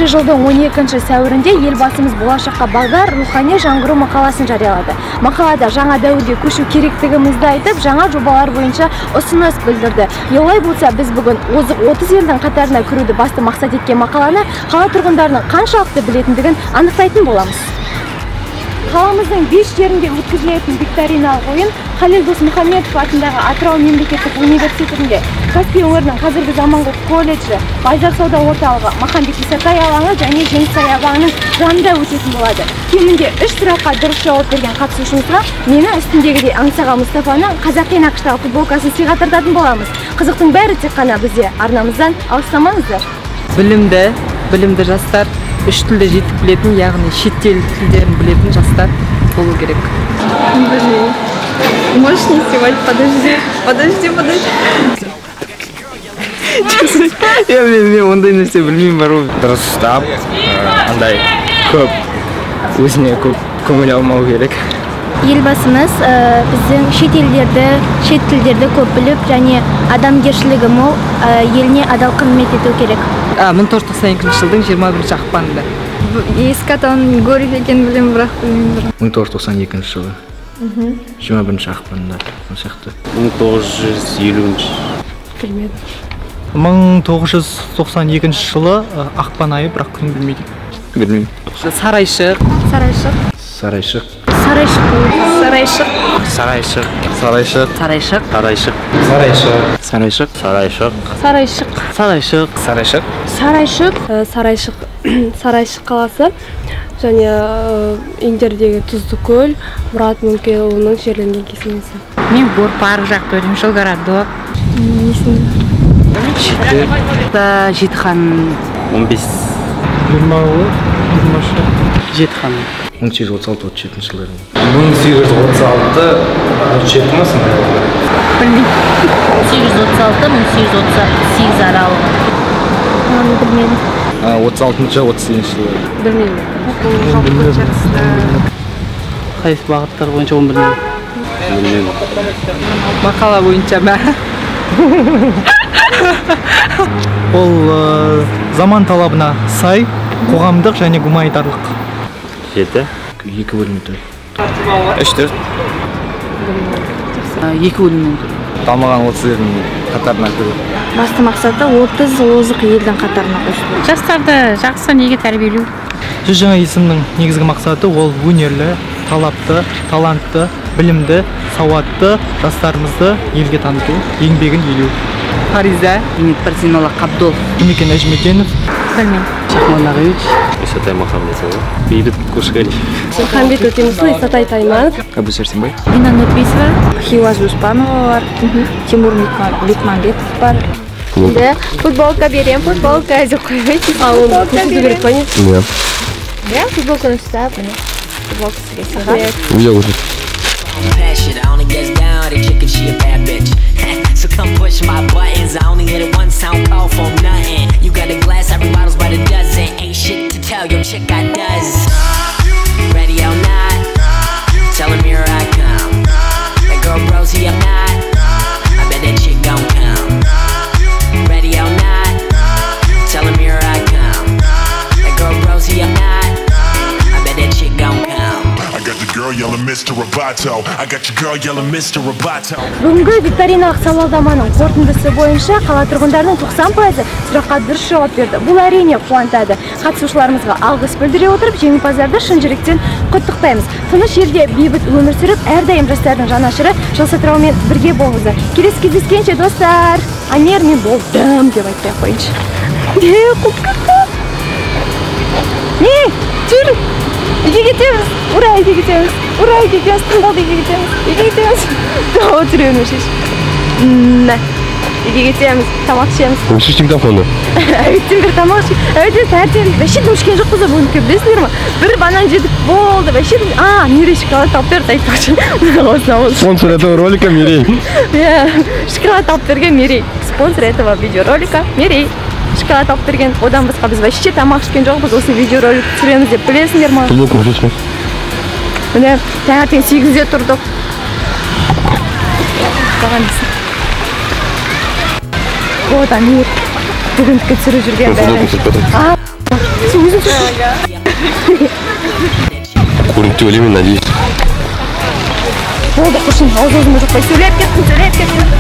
Жылдың 12 сәуірінде елбасымыз болашаққа бағдар рухани жаңғыру мақаласын жариялады. Мақалада жаңа дәуірге көшу керектігімізді айтып, жаңа жобалар бойынша ұсыныс білдірді. Олай болса, біз бүгін озық 30 елдің қатарына кіруді басты мақсат еткен мақаланы қала тұрғындарының қаншалықты білетіндігін анықтайтын боламыз. Қаламыздың 5 жерінде өткізілетін викториналық ойын Халил Досмұхамедов атындағы Атырау мемлекеттік университетінде, Каспий өңірінің қазіргі заманғы колледжі, Базар сауда орталығы, Махамбет Исатай алаңы және Жеңіс саябағының жанында өтетін болады. Кемінде 3 сұраққа дұрыс жауап берген қатысушымызға менің үстіндегідей Аңсаға Мұстафаның қазақи нақыштағы футболкасын сыйға тартатын боламыз. Қызықтың бәрі тек қана бізде. Арнамыздан алыстамаңыздар. Білімді жастар, 3 тілді жетік білетін, яғни шетел тілдерін білетін жастар болу керек. Можешь не снимать? Подожди. Мен ондай нәрсе білмеймін бар ғой. Дұрыстап, андай көп өзіне көп көңіл алмау керек. Елбасымыз біздің шет тілдерді көп біліп және адамгершілігі мол еліне адал қызмет ету керек. 1992 жылдың 21 ақпанында. Ескі атауын Горький екенін білемін, бірақ білмеймін. 1992 жылы 21 ақпанында. 1950. Білмедім. 1992 жылы ақпан айы, бірақ күн білмеймін. Сарайшық. Сарайшық қаласы және Индердегі Тұзды көл, Мұрат Мөңкеұлының жерленген кесенесі. Мен Горпар жақты өдім, Шылғарадық. Жетіхан 15. 20 1836-37 жылдары. 1836-37 ма сондай? Білмеймін. 1836-1838 аралығы. Білмедім. 36-38 жылдары. Білмеймін. қайсы бағыттар бойынша 10 білмеймін. Мақала бойынша ма? Ол заман талабына сай, қоғамдық және гуманитарлық. 7. 2 бөлімі тұр. 3-4. 2 бөлімнен тұр. Дамыған 30 елдің қатарына кіру. Басты мақсаты 30 озық елдің қатарына қосу. Жастарды жақсы неге тәрбиелеу. Жүз жаңа есімнің негізгі мақсаты ол өнерлі, талапты, талантты, білімді, сауатты жастарымызды елге таныту, еңбегін елеу. Фариза, Парзинола Қабдол. Кемекен Әжмекенов. Білмеймін. Шахманағевич. Исатай Махамбетова. Бейбіт Кушкалиев. Махамбет Өтемісұлы, Исатай Тайманов. Әбу Сәрсенбай. Инна Нұрпейсова. Хиуаз Дұспанова бар. Тимур Бекмамбетов бар. Да, футболка берем, футболка деп қоймайды. Футболка берем. Нет. Да, футболканы ұстап, футболка сізге сыйға. Уже уже. So come push my buttons. I only hit it one sound call for nothing. You got a glass, every bottle's by the dozen. Ain't shit to tell, your chick got does. Ready or not, tell him here I come. That girl Rosie, I'm not. I bet that chick gon' come. Ready or not, tell him here I come. That girl Rosie, I'm not. I bet that chick gon' come. I got the girl yelling Mr. Roboto. I got your girl yelling Mr. Roboto. Бүгінгі викториналық сауалнаманың қорытындысы бойынша қала тұрғындарының 90% сұраққа дұрыс жауап берді. Бұл әрине қуантады. Қатысушыларымызға алғыс білдіре отырып, жеңімпаздарды шын жүректен құттықтаймыз. Тыныш елде бейбіт өмір сүріп, әрдайым жастардың жанашыры Жас Атыраумен бірге болыңыздар. Келесі кездескенше достар. Анер мен болдым деп айтпай ақ қойыншы. Не, жүр. Үйге кетеміз. Ура, үйге кетеміз. Ура, үйге кетеміз. Тыңдалды, үйге кетеміз. Үйге кетеміз. Дауы түрені шеш. Үйге кетеміз. Тамақ ішеміз. Шеш диктофонды. Әйттен бір тамақ ішеміз. Әйттен тәртен. Бәшет өшкен жоқ қызы бүгінгі білесіңдер ма? Бір банан жедік болды. Бәшет. Мерей шоколад алып берді айтпақшы. Спонсор этого ролика Мерей. Шоколад алып берген Мерей. Спонсор этого видеоролика Мерей. шоколад алып берген. Одан басқа біз вообще тамақ ішкен жоқпыз. Осы видеоролик түсіреміз деп білесіңдер ме? Футболка білесіз ме? Міне таңертең 8-де тұрдық. Вот Амир. Бүгіндікі түсіріп жүрген бәрі. Көрінікті өлемін, надеюсь. Болды, құшын, ауыз-ауызыма жұқпай сөйлеп кеттім.